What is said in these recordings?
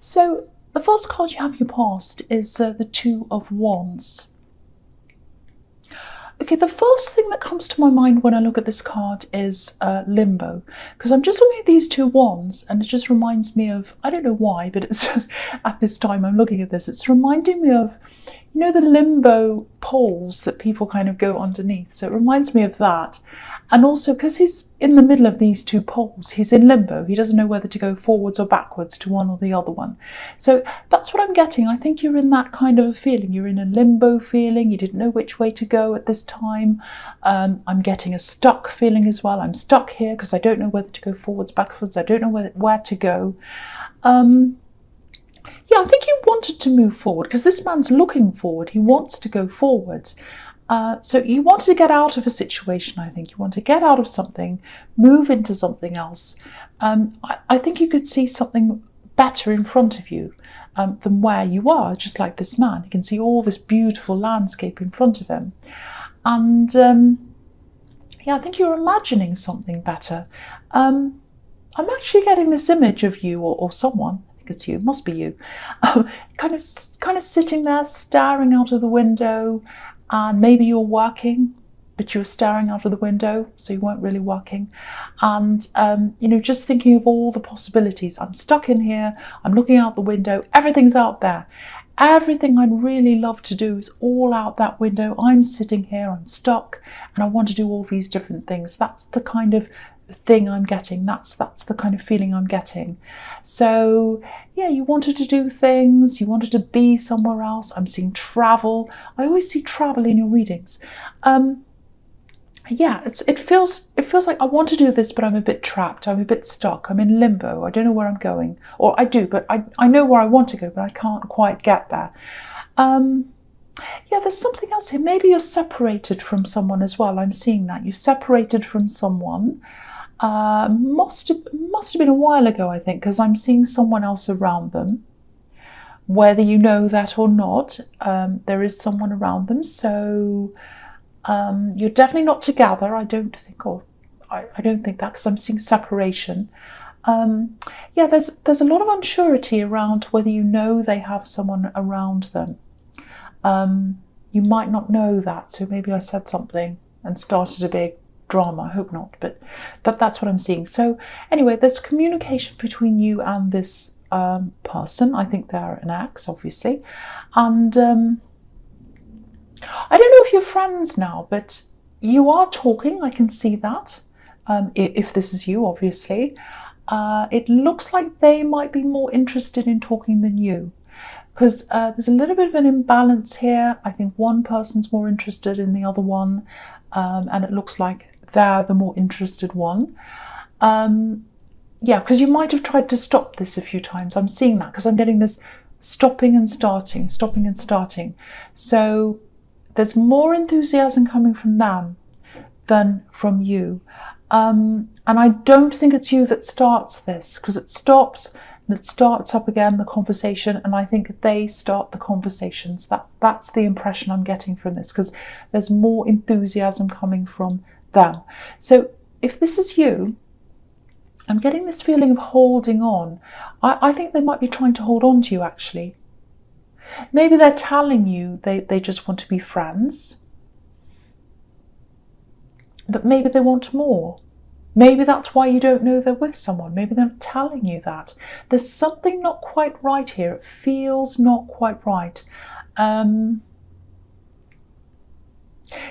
So the first card you have your past is the Two of Wands. Okay, the first thing that comes to my mind when I look at this card is limbo, because I'm just looking at these two wands and it just reminds me of, I don't know why, but it's just at this time I'm looking at this, it's reminding me of, you know, the limbo poles that people kind of go underneath. So it reminds me of that. And also because he's in the middle of these two poles, he's in limbo. He doesn't know whether to go forwards or backwards to one or the other one. So that's what I'm getting. I think you're in that kind of a feeling. You're in a limbo feeling. You didn't know which way to go at this time. I'm getting a stuck feeling as well. I'm stuck here because I don't know whether to go forwards, backwards. I don't know where to go. Yeah, I think you wanted to move forward because this man's looking forward. He wants to go forward. So you wanted to get out of a situation, I think. You want to get out of something, move into something else. I think you could see something better in front of you than where you are, just like this man. You can see all this beautiful landscape in front of him. And yeah, I think you're imagining something better. I'm actually getting this image of you or someone. It's you, it must be you, kind of sitting there staring out of the window, and maybe you're working but you're staring out of the window, so you weren't really working, and you know, just thinking of all the possibilities. I'm stuck in here, I'm looking out the window, everything's out there, everything I'd really love to do is all out that window. I'm sitting here, I'm stuck, and I want to do all these different things. That's the kind of thing I'm getting. That's the kind of feeling I'm getting. So yeah, you wanted to do things, you wanted to be somewhere else. I'm seeing travel. I always see travel in your readings. Yeah, it feels like I want to do this, but I'm a bit trapped, I'm a bit stuck, I'm in limbo, I don't know where I'm going. Or I do, but I know where I want to go, but I can't quite get there. Yeah, there's something else here. Maybe you're separated from someone as well. I'm seeing that you're separated from someone. Must have been a while ago, I think, because I'm seeing someone else around them. Whether you know that or not, there is someone around them. So you're definitely not together, I don't think, or I don't think that, because I'm seeing separation. Yeah, there's a lot of unsurety around whether you know they have someone around them. You might not know that, so maybe I said something and started a big drama. I hope not, but that's what I'm seeing. So anyway, there's communication between you and this person. I think they're an ex, obviously, and I don't know if you're friends now, but you are talking. I can see that. If this is you, obviously, it looks like they might be more interested in talking than you, because there's a little bit of an imbalance here. I think one person's more interested in the other one, and it looks like they're the more interested one. Yeah, because you might have tried to stop this a few times. I'm seeing that because I'm getting this stopping and starting, stopping and starting. So there's more enthusiasm coming from them than from you. And I don't think it's you that starts this, because it stops and it starts up again, the conversation, and I think they start the conversations. That's the impression I'm getting from this, because there's more enthusiasm coming from them. So if this is you, I'm getting this feeling of holding on. I think they might be trying to hold on to you, actually. Maybe they're telling you they just want to be friends, but maybe they want more. Maybe that's why you don't know they're with someone. Maybe they're not telling you that. There's something not quite right here. It feels not quite right.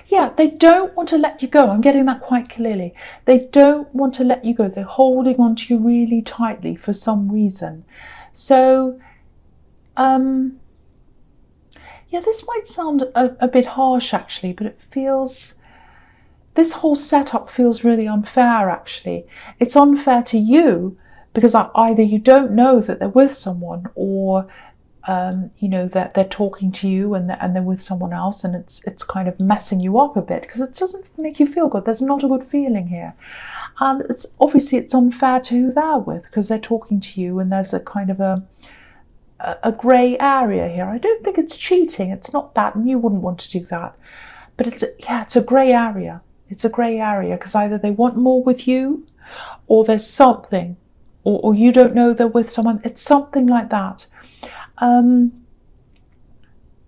Yeah, they don't want to let you go. I'm getting that quite clearly. They don't want to let you go. They're holding on to you really tightly for some reason. So, yeah, this might sound a bit harsh, actually, but it feels, this whole setup feels really unfair, actually. It's unfair to you because either you don't know that they're with someone, or you know, that they're talking to you and they're with someone else, and it's kind of messing you up a bit because it doesn't make you feel good. There's not a good feeling here, and it's unfair to who they're with because they're talking to you, and there's a kind of a grey area here. I don't think it's cheating. It's not that, and you wouldn't want to do that. But it's a grey area. It's a grey area because either they want more with you, or there's something or you don't know they're with someone. It's something like that.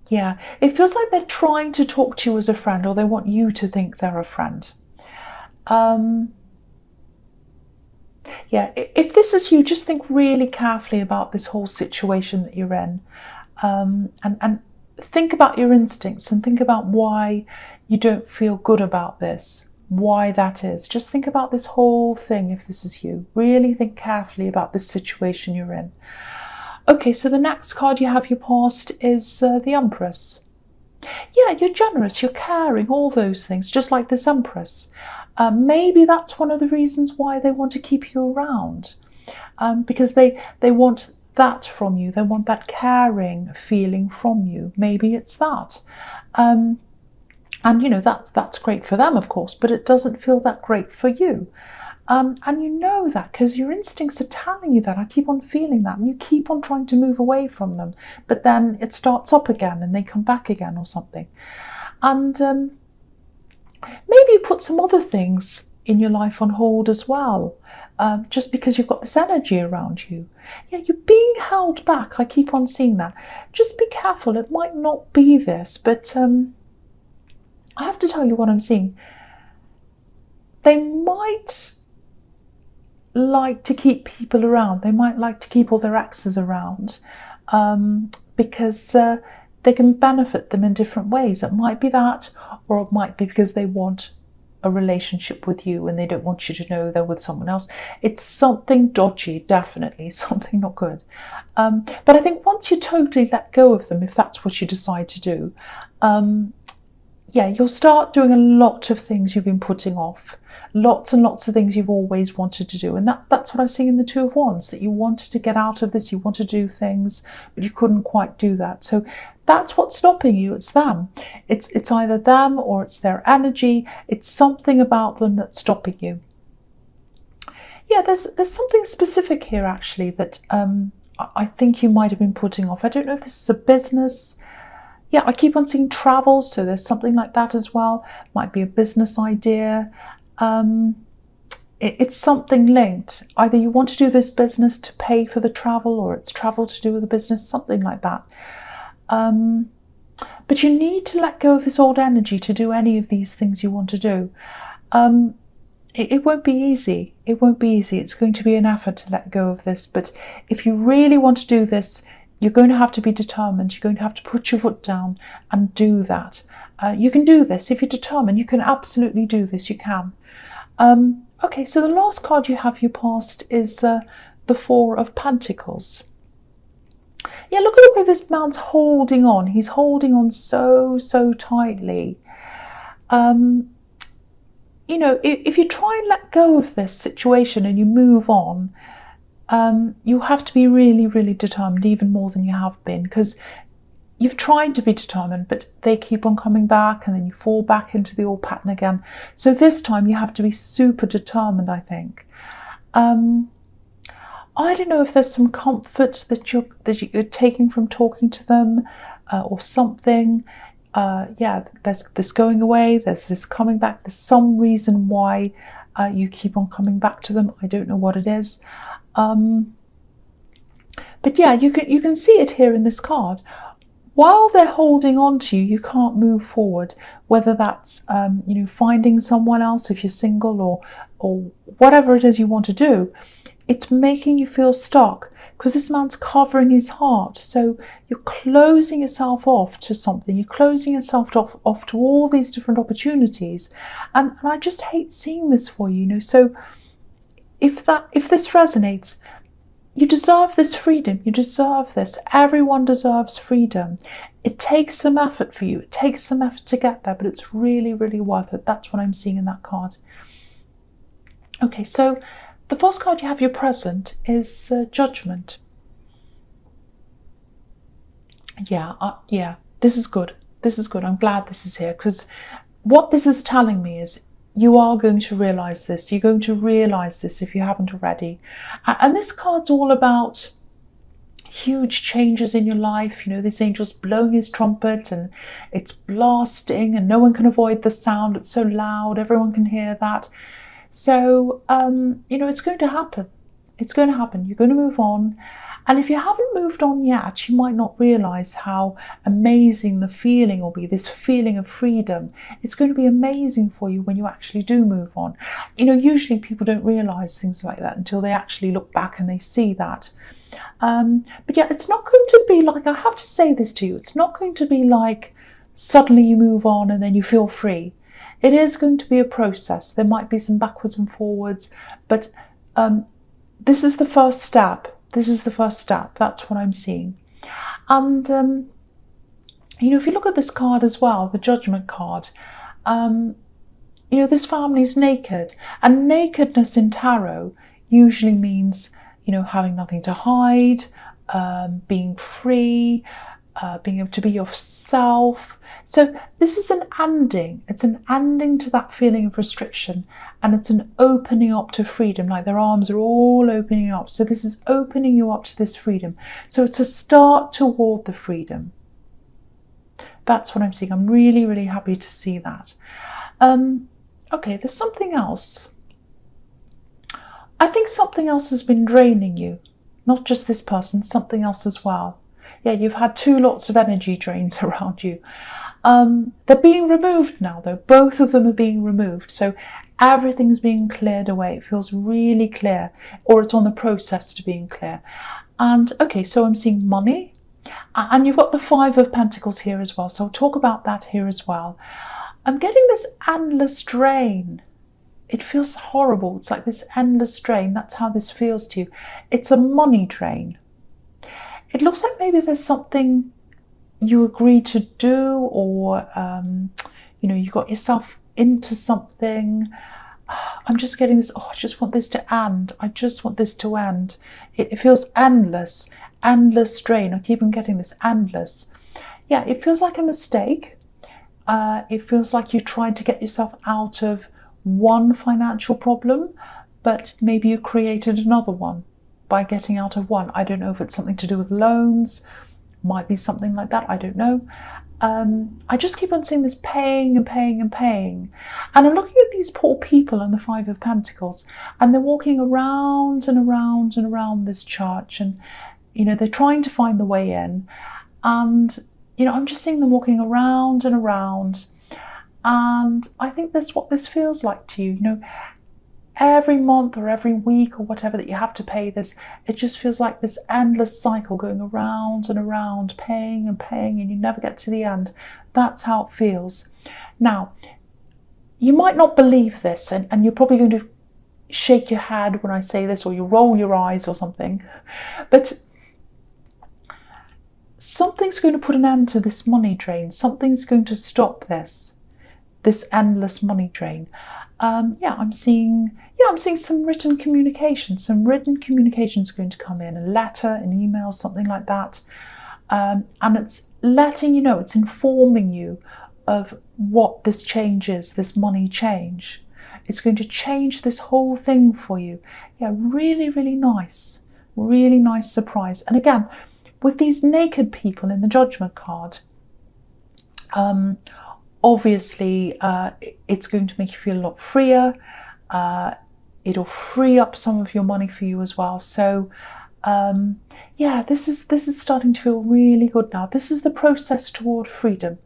Yeah, it feels like they're trying to talk to you as a friend, or they want you to think they're a friend. Yeah, if this is you, just think really carefully about this whole situation that you're in, and think about your instincts and think about why you don't feel good about this, why that is. Just think about this whole thing if this is you. Really think carefully about this situation you're in. Okay, so the next card you have your past is the Empress. Yeah, you're generous, you're caring, all those things, just like this Empress. Maybe that's one of the reasons why they want to keep you around, because they want that from you. They want that caring feeling from you. Maybe it's that. And you know, that's great for them, of course, but it doesn't feel that great for you. And you know that because your instincts are telling you that. I keep on feeling that, and you keep on trying to move away from them, but then it starts up again and they come back again or something. And maybe you put some other things in your life on hold as well, just because you've got this energy around you. Yeah, you're being held back. I keep on seeing that. Just be careful. It might not be this, but I have to tell you what I'm seeing. They might like to keep people around. They might like to keep all their exes around because they can benefit them in different ways. It might be that, or it might be because they want a relationship with you and they don't want you to know they're with someone else. It's something dodgy, definitely, something not good. But I think once you totally let go of them, if that's what you decide to do, yeah, you'll start doing a lot of things you've been putting off. Lots and lots of things you've always wanted to do. And that's what I've seen in the Two of Wands, that you wanted to get out of this, you want to do things, but you couldn't quite do that. So that's what's stopping you. It's them. It's either them or it's their energy. It's something about them that's stopping you. Yeah, there's something specific here, actually, that I think you might have been putting off. I don't know if this is a business. Yeah, I keep on seeing travel, so there's something like that as well. Might be a business idea. It's something linked. Either you want to do this business to pay for the travel, or it's travel to do with the business, something like that. But you need to let go of this old energy to do any of these things you want to do. It won't be easy. It won't be easy. It's going to be an effort to let go of this. But if you really want to do this, you're going to have to be determined. You're going to have to put your foot down and do that. You can do this. If you're determined, you can absolutely do this. You can. Okay, so the last card you have your past is the Four of Pentacles. Yeah, look at the way this man's holding on. He's holding on so tightly. You know, if you try and let go of this situation and you move on, you have to be really determined, even more than you have been, because you've tried to be determined, but they keep on coming back and then you fall back into the old pattern again. So this time you have to be super determined, I think. I don't know if there's some comfort that you're taking from talking to them or something. Yeah, there's this going away, there's this coming back, there's some reason why you keep on coming back to them. I don't know what it is. But yeah, you can see it here in this card. While they're holding on to you, you can't move forward, whether that's you know, finding someone else if you're single, or whatever it is you want to do. It's making you feel stuck because this man's covering his heart. So you're closing yourself off to something. You're closing yourself off to all these different opportunities. And I just hate seeing this for you, you know. So if this resonates, you deserve this freedom. You deserve this. Everyone deserves freedom. It takes some effort for you. It takes some effort to get there, but it's really worth it. That's what I'm seeing in that card. Okay, so the first card you have your present is Judgment. Yeah, this is good. This is good. I'm glad this is here, because what this is telling me is you are going to realize this. You're going to realize this if you haven't already. And this card's all about huge changes in your life. You know, this angel's blowing his trumpet and it's blasting and no one can avoid the sound. It's so loud, everyone can hear that. So, you know, it's going to happen. It's going to happen. You're going to move on. And if you haven't moved on yet, you might not realise how amazing the feeling will be, this feeling of freedom. It's going to be amazing for you when you actually do move on. You know, usually people don't realise things like that until they actually look back and they see that. But yeah, it's not going to be like, I have to say this to you, it's not going to be like suddenly you move on and then you feel free. It is going to be a process. There might be some backwards and forwards, but this is the first step. This is the first step. That's what I'm seeing. And, you know, if you look at this card as well, the Judgment card, you know, this family's naked. And nakedness in tarot usually means, you know, having nothing to hide, being free, being able to be yourself. So this is an ending. It's an ending to that feeling of restriction, and it's an opening up to freedom, like their arms are all opening up. So this is opening you up to this freedom. So it's a start toward the freedom. That's what I'm seeing. I'm really, really happy to see that. Okay, there's something else. I think something else has been draining you. Not just this person, something else as well. Yeah, you've had two lots of energy drains around you. They're being removed now, though. Both of them are being removed. So everything's being cleared away. It feels really clear, or it's on the process to being clear. And okay, so I'm seeing money. And you've got the Five of Pentacles here as well. So I'll talk about that here as well. I'm getting this endless drain. It feels horrible. It's like this endless drain. That's how this feels to you. It's a money drain. It looks like maybe there's something you agreed to do, or, you know, you got yourself into something. I'm just getting this, oh, I just want this to end. I just want this to end. It feels endless, endless strain. I keep on getting this endless. Yeah, it feels like a mistake. It feels like you tried to get yourself out of one financial problem, but maybe you created another one by getting out of one. I don't know if it's something to do with loans, might be something like that, I don't know. I just keep on seeing this paying and paying and paying. And I'm looking at these poor people on the Five of Pentacles, and they're walking around and around and around this church, and, you know, they're trying to find the way in. And, you know, I'm just seeing them walking around and around. And I think that's what this feels like to you, you know. Every month or every week or whatever that you have to pay this, it just feels like this endless cycle going around and around, paying and paying, and you never get to the end. That's how it feels. Now, you might not believe this, and you're probably going to shake your head when I say this, or you roll your eyes or something, but something's going to put an end to this money drain. Something's going to stop this endless money drain. I'm seeing some written communication. Some written communication is going to come in, a letter, an email, something like that. And it's letting you know, it's informing you of what this change is, this money change. It's going to change this whole thing for you. Yeah, really, really nice surprise. And again, with these naked people in the Judgment card, obviously, it's going to make you feel a lot freer. It'll free up some of your money for you as well. So, yeah, this is starting to feel really good now. This is the process toward freedom.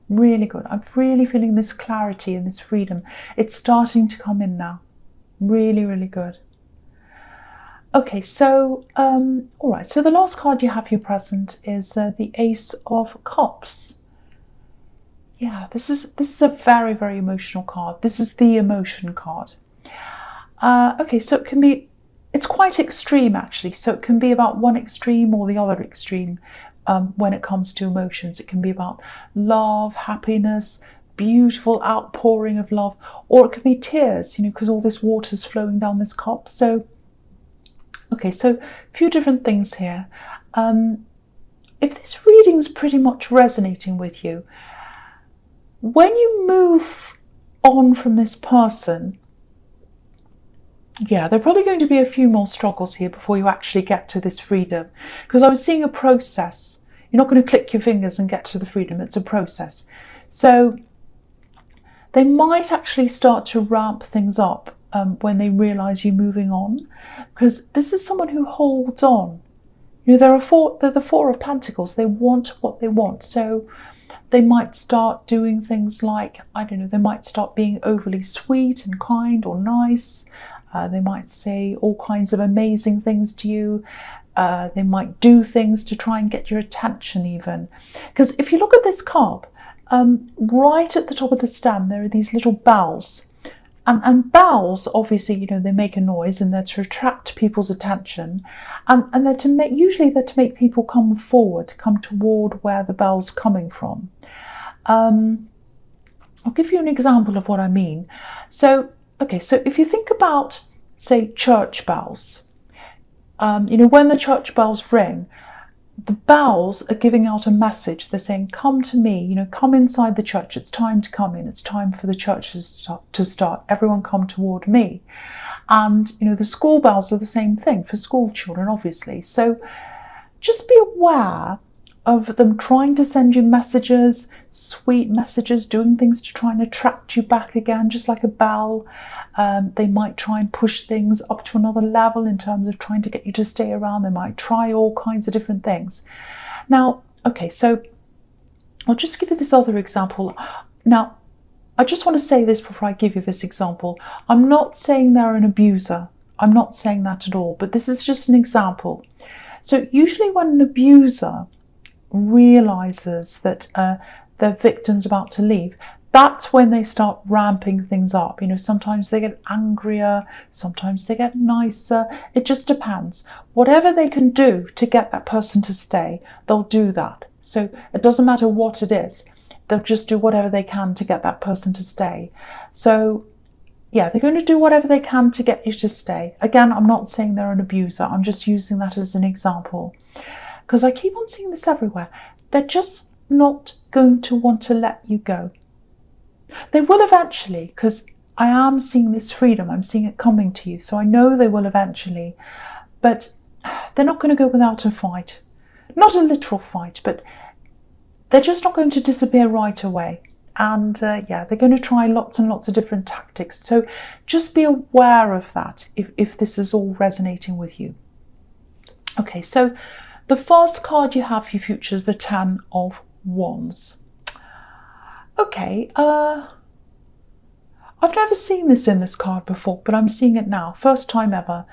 Really good. I'm really feeling this clarity and this freedom. It's starting to come in now. Really, really good. Okay, so, all right. So the last card you have here present is the Ace of Cups. Yeah, this is a very, very emotional card. This is the emotion card. Okay, so it's quite extreme actually. So it can be about one extreme or the other extreme when it comes to emotions. It can be about love, happiness, beautiful outpouring of love, or it could be tears, you know, because all this water's flowing down this cup. So, okay, so a few different things here. If this reading's pretty much resonating with you, when you move on from this person, yeah, there are probably going to be a few more struggles here before you actually get to this freedom. Because I was seeing a process. You're not going to click your fingers and get to the freedom. It's a process. So they might actually start to ramp things up when they realise you're moving on, because this is someone who holds on. You know, they're the Four of Pentacles. They want what they want. So they might start doing things like, I don't know, they might start being overly sweet and kind or nice. They might say all kinds of amazing things to you. They might do things to try and get your attention even. Because if you look at this card, right at the top of the stem, there are these little bells. And bells, obviously, you know, they make a noise and they're to attract people's attention. And they're usually they're to make people come forward, come toward where the bell's coming from. I'll give you an example of what I mean. So, okay, so if you think about, say, church bells, you know, when the church bells ring, the bells are giving out a message. They're saying, come to me, you know, come inside the church. It's time to come in. It's time for the church to start. Everyone come toward me. And, you know, the school bells are the same thing for school children, obviously. So just be aware of them trying to send you messages, sweet messages, doing things to try and attract you back again, just like a bell. They might try and push things up to another level in terms of trying to get you to stay around. They might try all kinds of different things. Now, okay, so I'll just give you this other example. Now, I just want to say this before I give you this example. I'm not saying they're an abuser. I'm not saying that at all, but this is just an example. So usually when an abuser realizes that their victim's about to leave, that's when they start ramping things up. You know, sometimes they get angrier, sometimes they get nicer. It just depends. Whatever they can do to get that person to stay, they'll do that. So it doesn't matter what it is. They'll just do whatever they can to get that person to stay. So yeah, they're going to do whatever they can to get you to stay. Again, I'm not saying they're an abuser. I'm just using that as an example, because I keep on seeing this everywhere. They're just not going to want to let you go. They will eventually, because I am seeing this freedom. I'm seeing it coming to you. So I know they will eventually, but they're not going to go without a fight. Not a literal fight, but they're just not going to disappear right away. And yeah, they're going to try lots and lots of different tactics. So just be aware of that if this is all resonating with you. Okay, so the first card you have for your future is the Ten of Wands. Okay, I've never seen this in this card before, but I'm seeing it now. First time ever.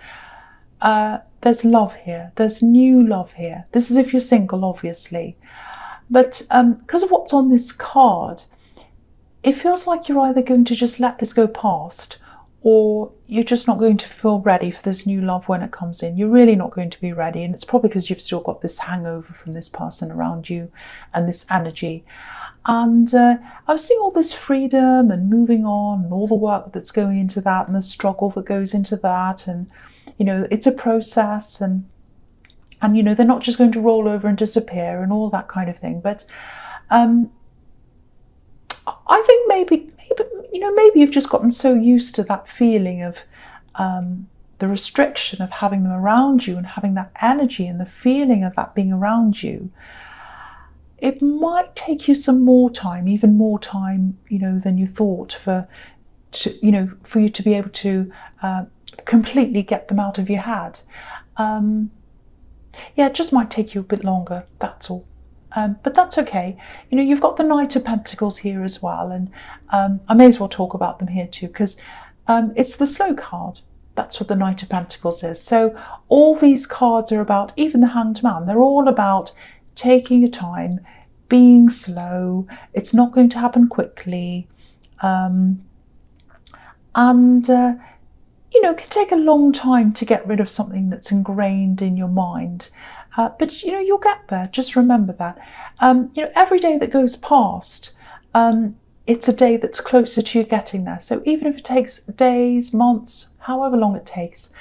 There's love here. There's new love here. This is if you're single, obviously. But because of what's on this card, it feels like you're either going to just let this go past, or you're just not going to feel ready for this new love when it comes in. You're really not going to be ready, and it's probably because you've still got this hangover from this person around you and this energy. And I was seeing all this freedom and moving on and all the work that's going into that and the struggle that goes into that. And, you know, it's a process, and you know, they're not just going to roll over and disappear and all that kind of thing. But I think maybe you've just gotten so used to that feeling of the restriction of having them around you and having that energy and the feeling of that being around you. It might take you some more time, even more time, you know, than you thought for you to be able to completely get them out of your head. Yeah, it just might take you a bit longer, that's all. But that's okay. You know, you've got the Knight of Pentacles here as well, and I may as well talk about them here too, because it's the slow card. That's what the Knight of Pentacles is. So all these cards are about, even the Hanged Man, they're all about taking your time, being slow. It's not going to happen quickly. You know, it can take a long time to get rid of something that's ingrained in your mind. But, you know, you'll get there. Just remember that. You know, every day that goes past, it's a day that's closer to you getting there. So even if it takes days, months, however long it takes,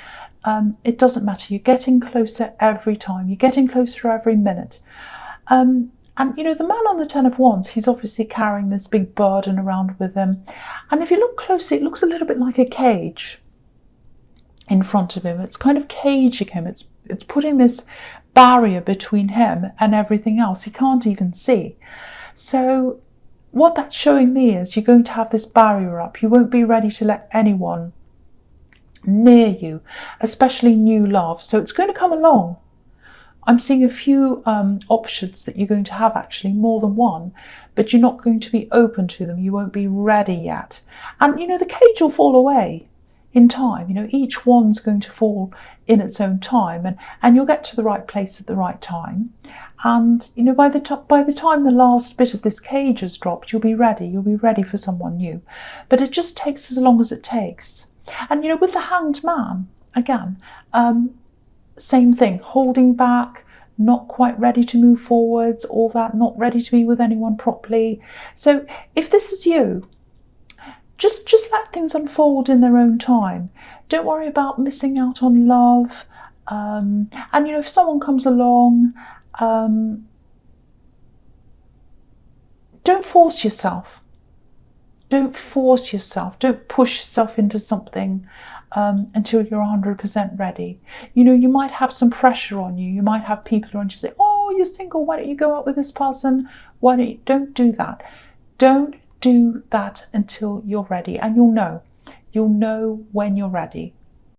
it doesn't matter. You're getting closer every time. You're getting closer every minute. And, you know, the man on the Ten of Wands, he's obviously carrying this big burden around with him. And if you look closely, it looks a little bit like a cage in front of him. It's kind of caging him. It's putting this barrier between him and everything else. He can't even see. So what that's showing me is you're going to have this barrier up. You won't be ready to let anyone near you, especially new love. So it's going to come along. I'm seeing a few options that you're going to have, actually more than one, but you're not going to be open to them. You won't be ready yet. And the cage will fall away in time. Each one's going to fall in its own time, and you'll get to the right place at the right time. And by the time the last bit of this cage has dropped, you'll be ready. You'll be ready for someone new. But it just takes as long as it takes. And with the Hanged Man, again, same thing, holding back, not quite ready to move forwards, all that, not ready to be with anyone properly. So if this is you, just let things unfold in their own time. Don't worry about missing out on love. And if someone comes along, don't force yourself. Don't force yourself. Don't push yourself into something until you're 100% ready. You might have some pressure on you. You might have people around you say, oh, you're single, why don't you go out with this person? Don't do that. Don't do that until you're ready. And you'll know when you're ready.